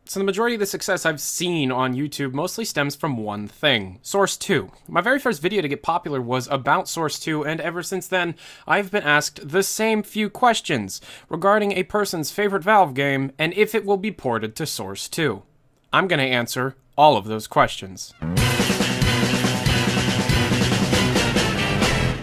So the majority of the success I've seen on YouTube mostly stems from one thing: Source 2. My very first video to get popular was about Source 2, and ever since then, I've been asked the same few questions regarding a person's favorite Valve game and if it will be ported to Source 2. I'm gonna answer all of those questions.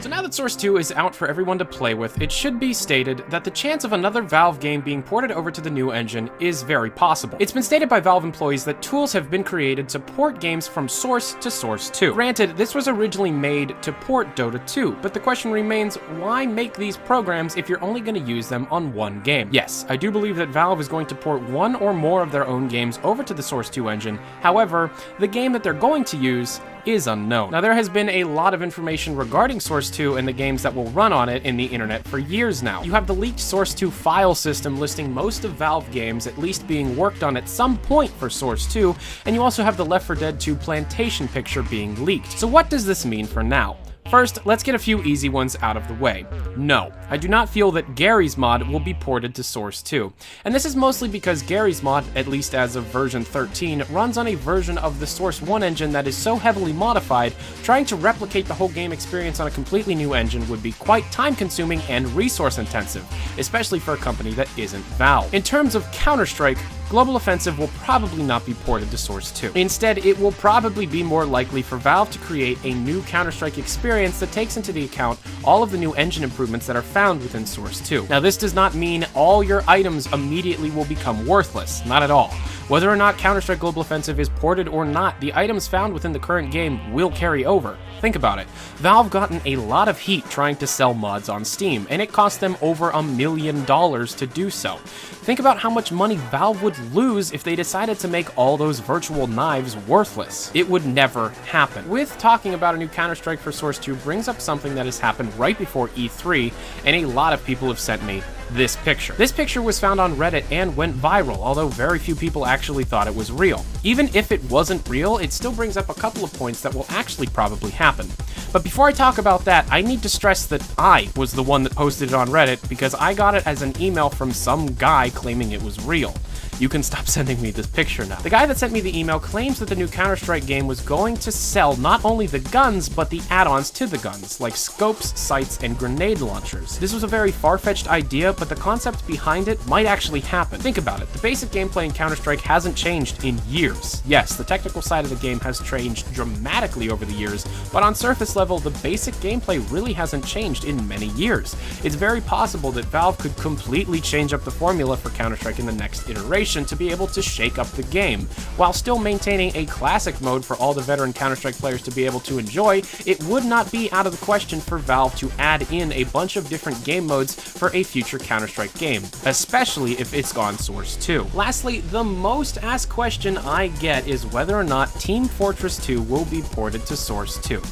Now that Source 2 is out for everyone to play with, it should be stated that the chance of another Valve game being ported over to the new engine is very possible. It's been stated by Valve employees that tools have been created to port games from Source to Source 2. Granted, this was originally made to port Dota 2, but the question remains, why make these programs if you're only going to use them on one game? Yes, I do believe that Valve is going to port one or more of their own games over to the Source 2 engine. However, the game that they're going to use is unknown. Now, there has been a lot of information regarding Source 2 and the games that will run on it in the internet for years now. You have the leaked Source 2 file system listing most of Valve games at least being worked on at some point for Source 2, and you also have the Left 4 Dead 2 plantation picture being leaked. So what does this mean for now? First, let's get a few easy ones out of the way. No, I do not feel that Gary's mod will be ported to Source 2. And this is mostly because Gary's mod, at least as of version 13, runs on a version of the Source 1 engine that is so heavily modified, trying to replicate the whole game experience on a completely new engine would be quite time-consuming and resource-intensive, especially for a company that isn't Valve. In terms of Counter-Strike, Global Offensive will probably not be ported to Source 2. Instead, it will probably be more likely for Valve to create a new Counter-Strike experience that takes into the account all of the new engine improvements that are found within Source 2. Now, this does not mean all your items immediately will become worthless, not at all. Whether or not Counter-Strike Global Offensive is ported or not, the items found within the current game will carry over. Think about it. Valve gotten a lot of heat trying to sell mods on Steam, and it cost them over $1 million to do so. Think about how much money Valve would lose if they decided to make all those virtual knives worthless. It would never happen. With talking about a new Counter-Strike for Source 2 brings up something that has happened right before E3, and a lot of people have sent me this picture. This picture was found on Reddit and went viral, although very few people actually thought it was real. Even if it wasn't real, it still brings up a couple of points that will actually probably happen. But before I talk about that, I need to stress that I was the one that posted it on Reddit because I got it as an email from some guy claiming it was real. You can stop sending me this picture now. The guy that sent me the email claims that the new Counter-Strike game was going to sell not only the guns, but the add-ons to the guns, like scopes, sights, and grenade launchers. This was a very far-fetched idea, but the concept behind it might actually happen. Think about it. The basic gameplay in Counter-Strike hasn't changed in years. Yes, the technical side of the game has changed dramatically over the years, but on surface level, the basic gameplay really hasn't changed in many years. It's very possible that Valve could completely change up the formula for Counter-Strike in the next iteration to be able to shake up the game. While still maintaining a classic mode for all the veteran Counter-Strike players to be able to enjoy, it would not be out of the question for Valve to add in a bunch of different game modes for a future Counter-Strike game, especially if it's on Source 2. Lastly, the most asked question I get is whether or not Team Fortress 2 will be ported to Source 2.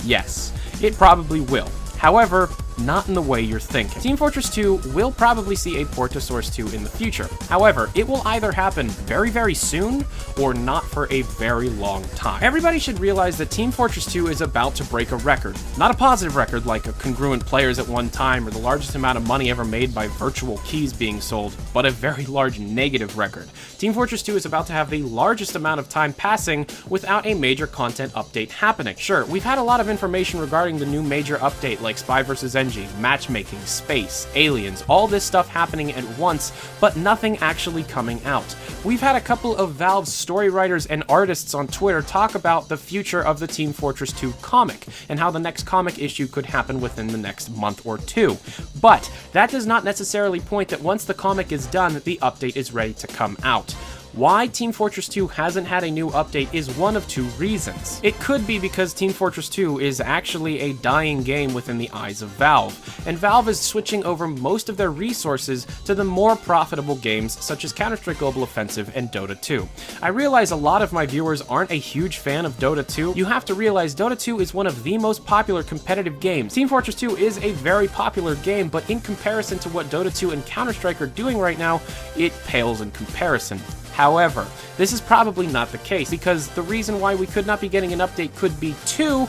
Yes, it probably will. However, not in the way you're thinking. Team Fortress 2 will probably see a port to Source 2 in the future. However, it will either happen very, very soon or not for a very long time. Everybody should realize that Team Fortress 2 is about to break a record. Not a positive record like a congruent players at one time or the largest amount of money ever made by virtual keys being sold, but a very large negative record. Team Fortress 2 is about to have the largest amount of time passing without a major content update happening. Sure, we've had a lot of information regarding the new major update like Spy vs. Engie, matchmaking, space, aliens, all this stuff happening at once, but nothing actually coming out. We've had a couple of Valve's story writers and artists on Twitter talk about the future of the Team Fortress 2 comic, and how the next comic issue could happen within the next month or two. But that does not necessarily point that once the comic is done, the update is ready to come out. Why Team Fortress 2 hasn't had a new update is one of two reasons. It could be because Team Fortress 2 is actually a dying game within the eyes of Valve, and Valve is switching over most of their resources to the more profitable games such as Counter-Strike Global Offensive and Dota 2. I realize a lot of my viewers aren't a huge fan of Dota 2. You have to realize Dota 2 is one of the most popular competitive games. Team Fortress 2 is a very popular game, but in comparison to what Dota 2 and Counter-Strike are doing right now, it pales in comparison. However, this is probably not the case, because the reason why we could not be getting an update could be two,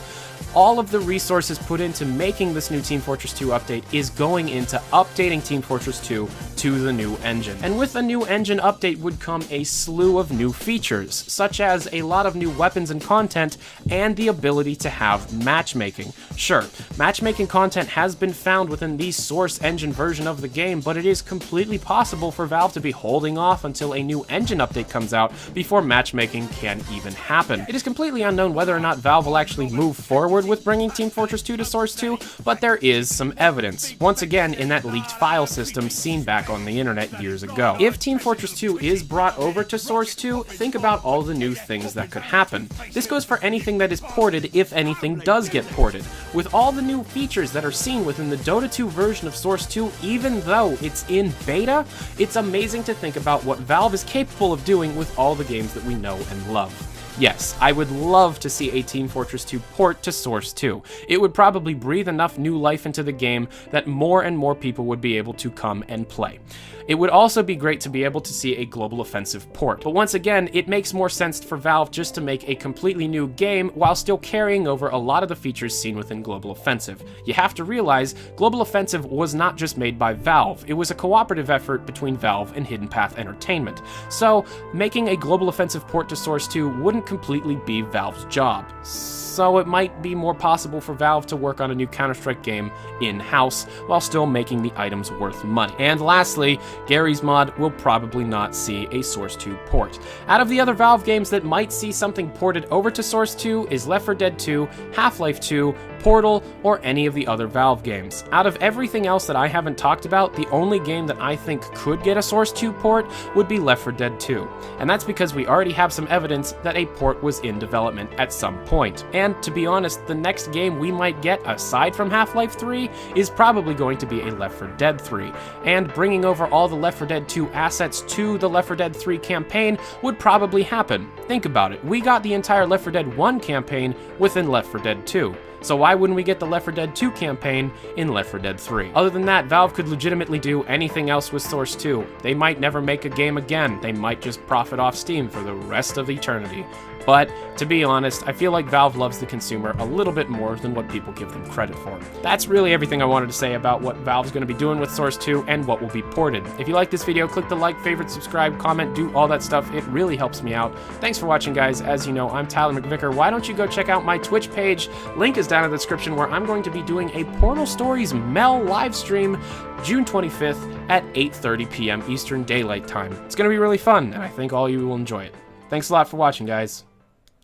all of the resources put into making this new Team Fortress 2 update is going into updating Team Fortress 2 to the new engine. And with a new engine update would come a slew of new features, such as a lot of new weapons and content, and the ability to have matchmaking. Sure, matchmaking content has been found within the source engine version of the game, but it is completely possible for Valve to be holding off until a new engine update comes out before matchmaking can even happen. It is completely unknown whether or not Valve will actually move forward with bringing Team Fortress 2 to Source 2, but there is some evidence, once again in that leaked file system seen back on the internet years ago. If Team Fortress 2 is brought over to Source 2, think about all the new things that could happen. This goes for anything that is ported if anything does get ported. With all the new features that are seen within the Dota 2 version of Source 2, even though it's in beta, it's amazing to think about what Valve is capable of doing with all the games that we know and love. Yes, I would love to see a Team Fortress 2 port to Source 2. It would probably breathe enough new life into the game that more and more people would be able to come and play. It would also be great to be able to see a Global Offensive port, but once again, it makes more sense for Valve just to make a completely new game while still carrying over a lot of the features seen within Global Offensive. You have to realize, Global Offensive was not just made by Valve, it was a cooperative effort between Valve and Hidden Path Entertainment. So, making a Global Offensive port to Source 2 wouldn't completely be Valve's job. So it might be more possible for Valve to work on a new Counter-Strike game in-house while still making the items worth money. And lastly, Gary's Mod will probably not see a Source 2 port. Out of the other Valve games that might see something ported over to Source 2 is Left 4 Dead 2, Half-Life 2, Portal, or any of the other Valve games. Out of everything else that I haven't talked about, the only game that I think could get a Source 2 port would be Left 4 Dead 2. And that's because we already have some evidence that a port was in development at some point. And to be honest, the next game we might get, aside from Half-Life 3, is probably going to be a Left 4 Dead 3. And bringing over all the Left 4 Dead 2 assets to the Left 4 Dead 3 campaign would probably happen. Think about it, we got the entire Left 4 Dead 1 campaign within Left 4 Dead 2. So why wouldn't we get the Left 4 Dead 2 campaign in Left 4 Dead 3? Other than that, Valve could legitimately do anything else with Source 2. They might never make a game again. They might just profit off Steam for the rest of eternity. But, to be honest, I feel like Valve loves the consumer a little bit more than what people give them credit for. That's really everything I wanted to say about what Valve's going to be doing with Source 2 and what will be ported. If you like this video, click the like, favorite, subscribe, comment, do all that stuff. It really helps me out. Thanks for watching, guys. As you know, I'm Tyler McVicker. Why don't you go check out my Twitch page? Link is down in the description, where I'm going to be doing a Portal Stories Mel live stream June 25th at 8:30 p.m. Eastern Daylight Time. It's going to be really fun, and I think all of you will enjoy it. Thanks a lot for watching, guys.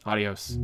Adios.